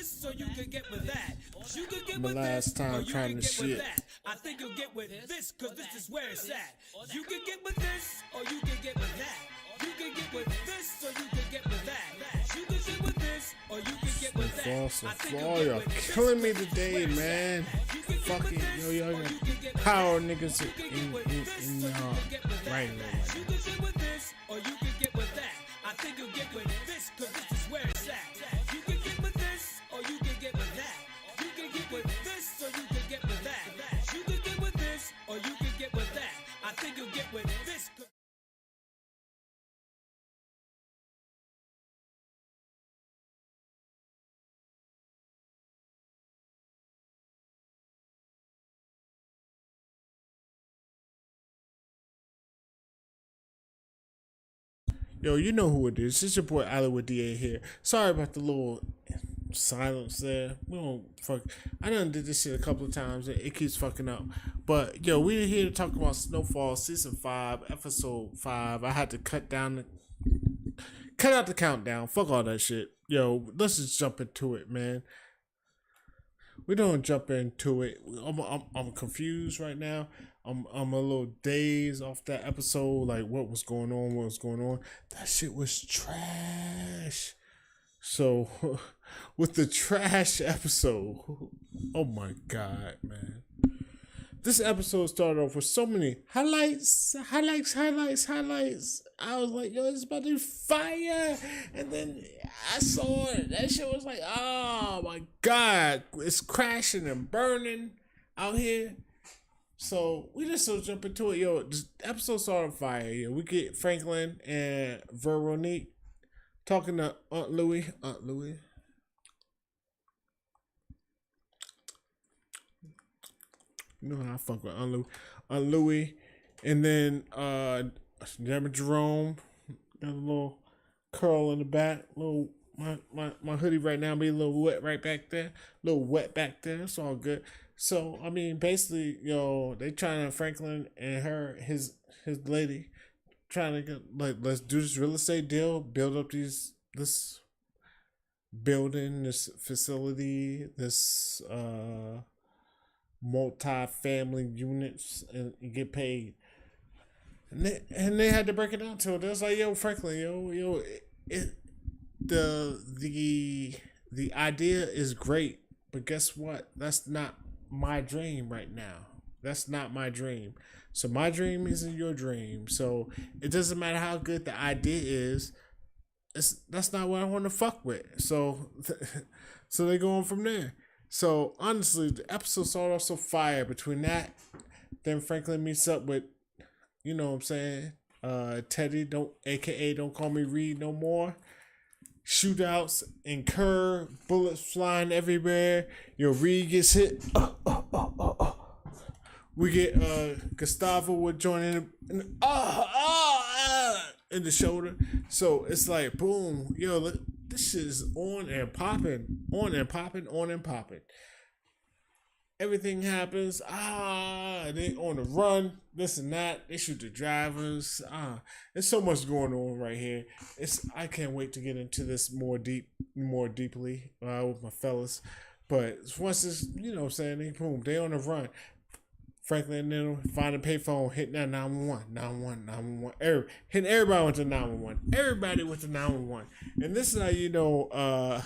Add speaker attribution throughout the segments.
Speaker 1: this, or you can get with that. You can get
Speaker 2: The
Speaker 1: with
Speaker 2: last
Speaker 1: this,
Speaker 2: time
Speaker 1: or you
Speaker 2: trying
Speaker 1: can
Speaker 2: to
Speaker 1: get with
Speaker 2: shit.
Speaker 1: that. I think you'll get with this, cause this is where it's at. You can get with this, or you can get with that. You can get with this, or you can get with that. You can get with this, or you can get with that.
Speaker 2: Snowfall, you're killing me today, man. Fucking, yo, power niggas in right now.
Speaker 1: You can get with this, or you can get with that. I think you'll get with this, cause this is where it's at. You can get with this, or you can get with that. You can get with this, or you can get with that. You can get with this, or you can get with that. I think you'll get with this.
Speaker 2: Yo, you know who it is. It's your boy OlliWooDDA here. Sorry about the little silence there. We don't fuck. I done did this shit a couple of times. It keeps fucking up. But yo, we're here to talk about Snowfall season 5, episode 5. I had to cut out the countdown. Fuck all that shit. Yo, let's just jump into it, man. We don't jump into it. I'm confused right now. I'm a little dazed off that episode. Like, what was going on? That shit was trash. So, with the trash episode, oh my god, man. This episode started off with so many highlights. I was like, yo, it's about to be fire. And then I saw it. That shit was like, oh my god. It's crashing and burning out here. So we just so jump into it. Yo, this episode started on fire. Yo, we get Franklin and Veronique talking to Aunt Louie. You know how I fuck with Aunt Louie. And then Jerome got a little curl in the back. My hoodie right now be a little wet right back there. A little wet back there. It's all good. So I mean, basically, yo, they trying to Franklin and his lady trying to get, like, let's do this real estate deal, build up this building, this facility, this multi-family units, and get paid. And they had to break it down to it. They was like, yo, Franklin, the idea is great, but guess what? That's not my dream right now. That's not my dream. So my dream isn't your dream. So it doesn't matter how good the idea is. That's not what I want to fuck with. So they go on from there. So honestly, the episode started off so fire. Between that, then Franklin meets up with, you know what I'm saying, Teddy, aka don't call me Reed no more. Shootouts incur, bullets flying everywhere. Yo, Reed gets hit. We get Gustavo would join in the shoulder. So it's like boom, yo, look, this shit is on and popping. Everything happens. They on the run, this and that. They shoot the drivers. There's so much going on right here. I can't wait to get into this more deeply with my fellas. But once this, you know what I'm saying, they on the run. Franklin then find a payphone, hitting that 911. Hitting everybody with the 911. Everybody with the 911. And this is how you know,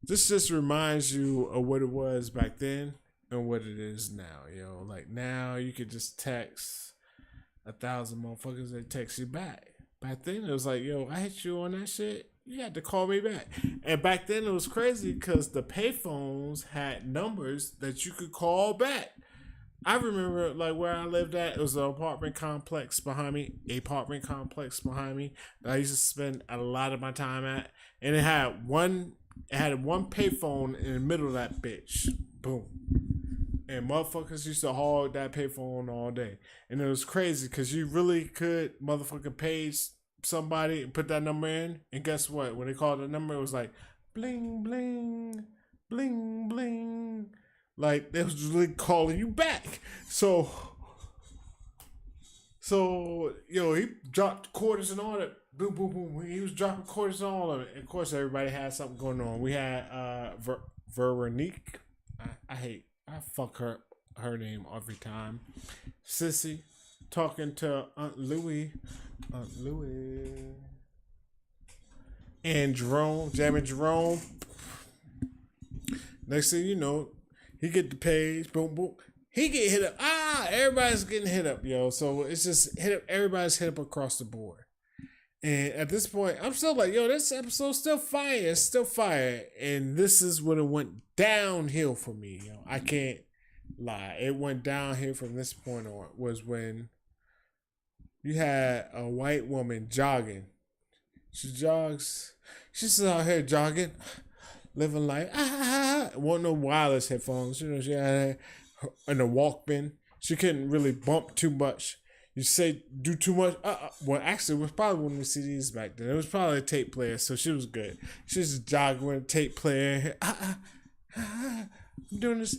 Speaker 2: this just reminds you of what it was back then and what it is now, yo. Like now you could just text 1,000 motherfuckers, they text you back. Back then it was like, yo, I hit you on that shit. You had to call me back. And back then it was crazy because the payphones had numbers that you could call back. I remember, like, where I lived at, it was an apartment complex behind me that I used to spend a lot of my time at. And it had one payphone in the middle of that bitch. Boom. And motherfuckers used to hog that payphone all day. And it was crazy because you really could motherfucking page somebody and put that number in. And guess what? When they called the number, it was like, bling, bling, bling, bling. Like, they was really calling you back. So, yo, he dropped quarters and all that. boom, boom, boom. He was dropping quarters on all of it. Of course, everybody had something going on. We had Veronique. I fuck her name every time. Sissy talking to Aunt Louie. And Jerome, jamming Jerome. Next thing you know, he get the page, boom, boom. He get hit up. Everybody's getting hit up, yo. So it's just hit up. Everybody's hit up across the board. And at this point, I'm still like, yo, this episode's still fire. It's still fire. And this is when it went downhill for me, yo. I can't lie. It went downhill from this point on. Was when you had a white woman jogging. She jogs. She's out here jogging, living life. Want no wireless headphones. You know, she had in a Walkman. She couldn't really bump too much. You say do too much. Well, actually, it was probably one of the CDs back then. It was probably a tape player, so she was good. She was just jogging with a tape player. I'm doing this.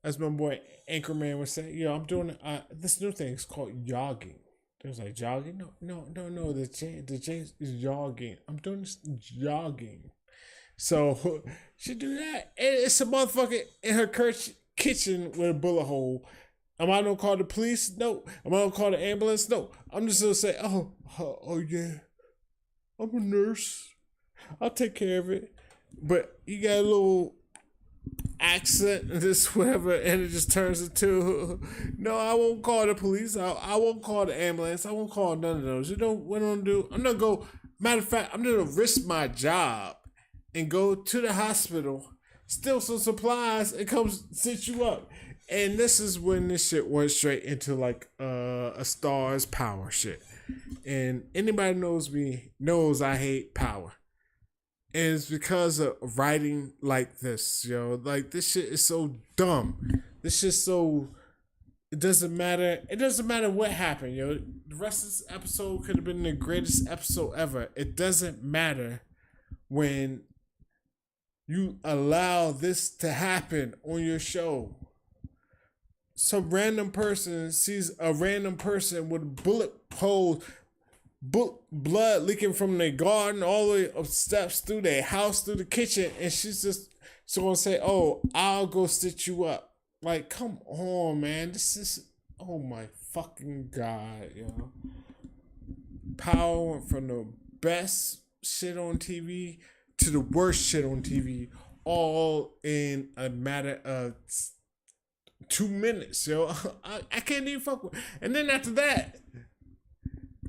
Speaker 2: As my boy Anchorman would say, yo, I'm doing this new thing. It's called jogging. It was like jogging. No. The change is jogging. I'm doing this jogging. So she do that. And it's a motherfucker in her kitchen with a bullet hole. Am I gonna call the police? No. Am I gonna call the ambulance? No. I'm just gonna say, oh yeah, I'm a nurse. I'll take care of it. But you got a little accent and this whatever, and it just turns into, no, I won't call the police. I won't call the ambulance. I won't call none of those. You know what I'm gonna do? I'm gonna go. Matter of fact, I'm gonna risk my job and go to the hospital, steal some supplies, and come sit you up. And this is when this shit went straight into like a Star's power shit. And anybody knows me knows I hate power. And it's because of writing like this, yo. Like, this shit is so dumb. This shit so... It doesn't matter. It doesn't matter what happened, yo. The rest of this episode could have been the greatest episode ever. It doesn't matter when you allow this to happen on your show. Some random person sees a random person with bullet holes, blood leaking from their garden all the way up steps through their house, through the kitchen, and she's just gonna say, oh, I'll go stitch you up. Like, come on, man. This is, oh my fucking God, yo. Power went from the best shit on TV to the worst shit on TV, all in a matter of 2 minutes, yo. I can't even fuck with. And then after that,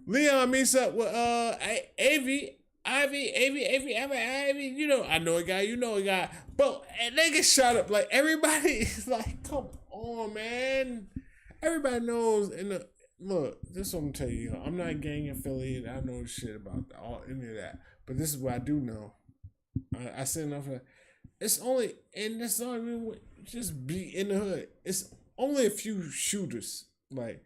Speaker 2: Leon meets up with Ivy. You know, I know a guy, you know a guy. But they get shot up. Like, everybody is like, come on, man. Everybody knows. Look, this is what I'm telling you. I'm not gang affiliated. I know shit about any of that. But this is what I do know. I said enough of that. It's only, and that's not even just be in the hood. It's only a few shooters. Like,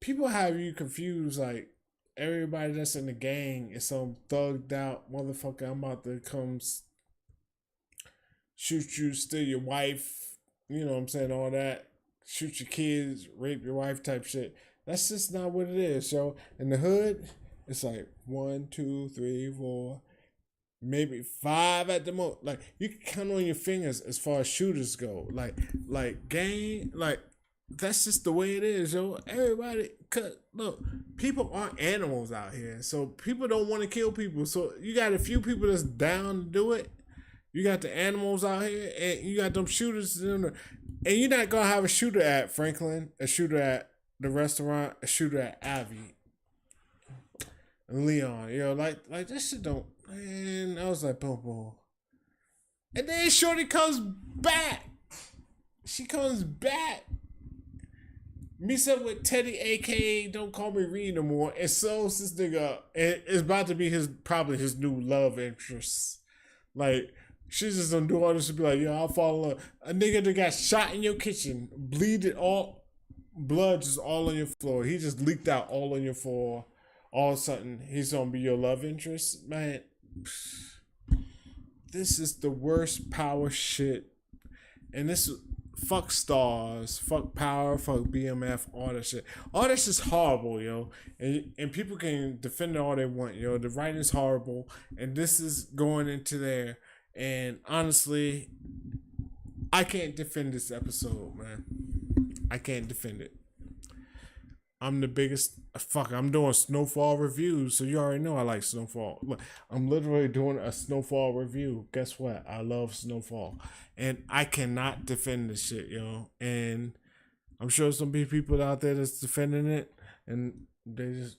Speaker 2: people have you confused. Like, everybody that's in the gang is some thugged out motherfucker. I'm about to come shoot you, steal your wife. You know what I'm saying? All that. Shoot your kids, rape your wife type shit. That's just not what it is, yo. In the hood, it's like 1, 2, 3, 4. Maybe 5 at the most. Like, you can count on your fingers as far as shooters go. Like gang, like, that's just the way it is, yo. Everybody, cause look, people aren't animals out here, so people don't want to kill people. So you got a few people that's down to do it. You got the animals out here, and you got them shooters. And you're not gonna have a shooter at Franklin, a shooter at the restaurant, a shooter at Avi, and Leon. You know, like this shit don't. And I was like, boom. And then Shorty comes back. She comes back. Meets up with Teddy, aka Don't Call Me Reed no more, and sews this nigga up. And it's about to be probably his new love interest. Like, she's just gonna do all this and be like, yo, I'll fall in love. A nigga that got shot in your kitchen, bleeding all, blood just all on your floor. He just leaked out all on your floor. All of a sudden, he's gonna be your love interest, man. This is the worst power shit, and this fuck stars, fuck power, fuck BMF, all that shit. All that shit's horrible, yo. And people can defend it all they want, yo. The writing's horrible, and this is going into there. And honestly, I can't defend this episode, man. I can't defend it. I'm the biggest. Fuck, I'm doing Snowfall reviews, so you already know I like Snowfall. Look, I'm literally doing a Snowfall review. Guess what? I love Snowfall, and I cannot defend this shit, yo. And I'm sure some people out there that's defending it, and they just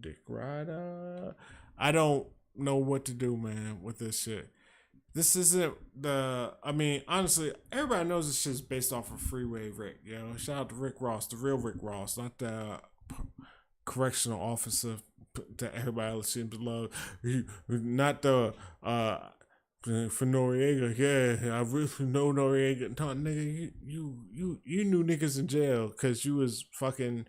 Speaker 2: dick rider. I don't know what to do, man, with this shit. This isn't the. I mean, honestly, everybody knows this shit's based off of Freeway Rick. You know, shout out to Rick Ross, the real Rick Ross, not the correctional officer that everybody else seems to love. Not the for Noriega. Yeah, I really know Noriega. No, nigga, you knew niggas in jail because you was fucking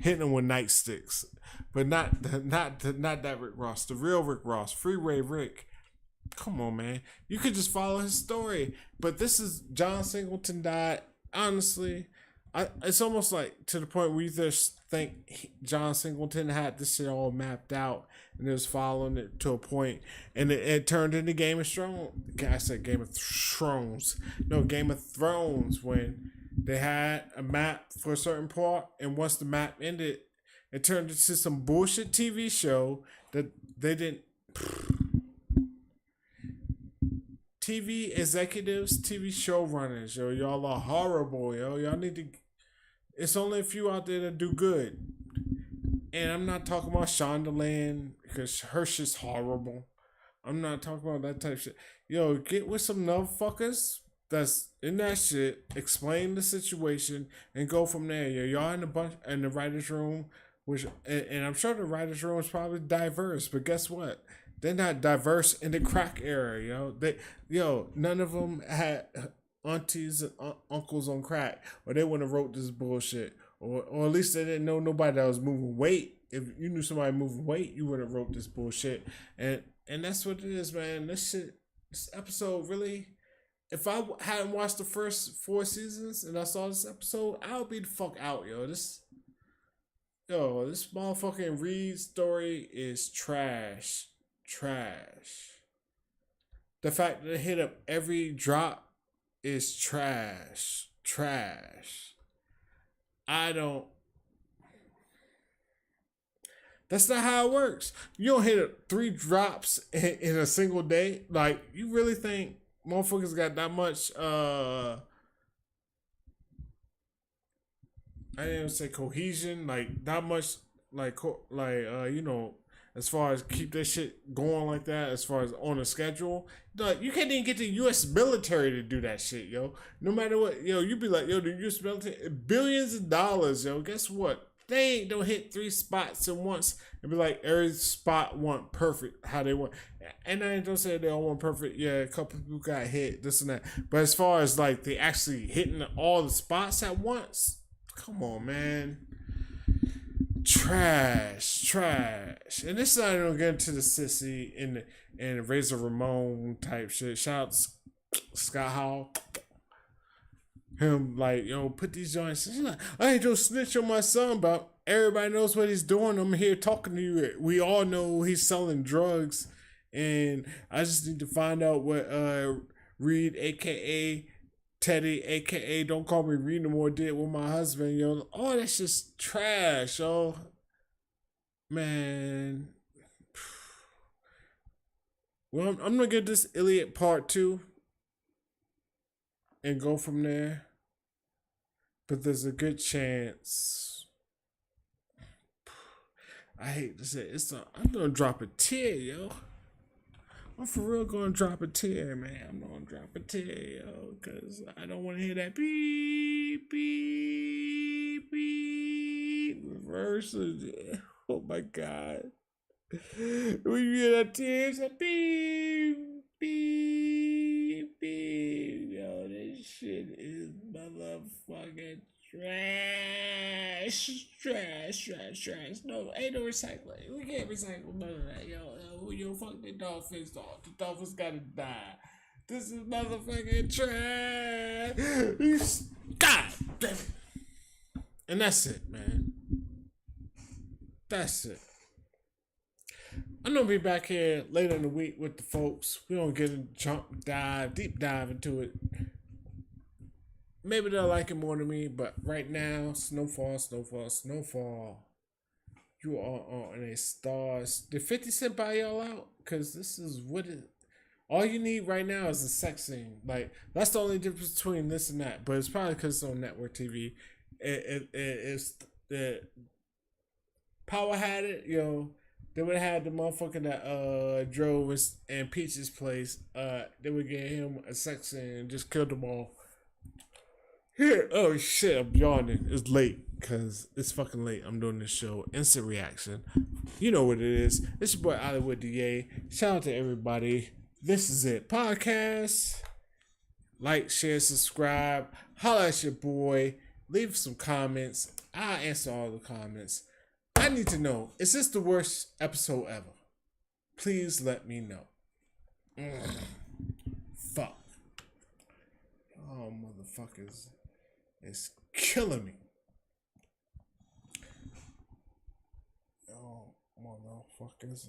Speaker 2: hitting them with nightsticks, but not that Rick Ross, the real Rick Ross, Freeway Rick. Come on, man. You could just follow his story. But this is John Singleton died. Honestly, it's almost like to the point where you just think John Singleton had this shit all mapped out and it was following it to a point, and it turned into Game of Thrones. I said Game of Thrones. No, Game of Thrones, when they had a map for a certain part, and once the map ended, it turned into some bullshit TV show that they didn't. TV executives, TV showrunners, yo, y'all are horrible, yo. Y'all need to. It's only a few out there that do good, and I'm not talking about Shondaland because her shit's horrible. I'm not talking about that type of shit. Yo, get with some motherfuckers that's in that shit. Explain the situation and go from there. Yo, y'all in the writers' room, which and I'm sure the writers' room is probably diverse, but guess what? They're not diverse in the crack era, yo. None of them had aunties and uncles on crack, or they wouldn't have wrote this bullshit, or at least they didn't know nobody that was moving weight. If you knew somebody moving weight, you wouldn't have wrote this bullshit, and that's what it is, man. This episode really. If I hadn't watched the first 4 seasons and I saw this episode, I would be the fuck out, yo. This motherfucking Reed story is trash. The fact that it hit up every drop is trash. That's not how it works. You don't hit up 3 drops in a single day. Like, you really think motherfuckers got that much I didn't even say cohesion, like that much as far as keep that shit going like that, as far as on a schedule. You can't even get the U.S. military to do that shit, yo. No matter what, yo, you be like, yo, the U.S. military, billions of dollars, yo. Guess what? They don't hit 3 spots at once and be like, every spot want perfect how they want. And I don't say they all want perfect. Yeah, a couple people got hit, this and that. But as far as like they actually hitting all the spots at once, come on, man. Trash. And this is not even get into the sissy and Razor Ramon type shit. Shout out to Scott Hall. Him like, yo, put these joints. Like, I ain't just snitch on my son, but everybody knows what he's doing. I'm here talking to you. We all know he's selling drugs, and I just need to find out what Reed, aka Teddy, aka Don't Call Me Reed No More, did with my husband, yo. Oh, that's just trash, yo. Man. Well, I'm gonna get this Iliad part 2 and go from there. But there's a good chance. I hate to say it, I'm gonna drop a tear, yo. I'm for real gonna drop a tear, man. I'm gonna drop a tear, yo, because I don't want to hear that beep, beep, beep. Reverse. Oh my God. When you hear that tear, it's like beep, beep, beep. Yo, this shit is motherfucking trash. No, ain't no recycling. We can't recycle none of that, yo. Fuck the Dolphins, dog. The Dolphins gotta die. This is motherfucking trash. God damn it. And that's it, man. That's it. I'm gonna be back here later in the week with the folks. We don't get a deep dive into it. Maybe they'll like it more than me, but right now, Snowfall. You are on a stars. Did 50 Cent buy y'all out? Because this is what it. All you need right now is a sex scene. Like, that's the only difference between this and that. But it's probably because it's on network TV. It's the Power had it, they would have had the motherfucker that drove us in Peach's place. They would give him a sex scene and just killed them all. Here, oh shit, I'm yawning. It's late because it's fucking late. I'm doing this show. Instant reaction. You know what it is. It's your boy OlliWooDDA. Shout out to everybody. This is it. Podcast. Like, share, subscribe. Holla at your boy. Leave some comments. I'll answer all the comments. I need to know, is this the worst episode ever? Please let me know. Fuck. Oh, motherfuckers. It's killing me. Oh, motherfuckers.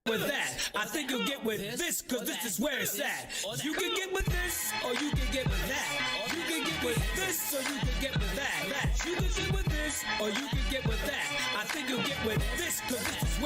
Speaker 1: With that, I think you'll get with this, cause this is where it's at. You can get with this, or you can get with that. You can get with this, or you can get with that. You can get with this, or you can get with that. I think you'll get with this, cause this is where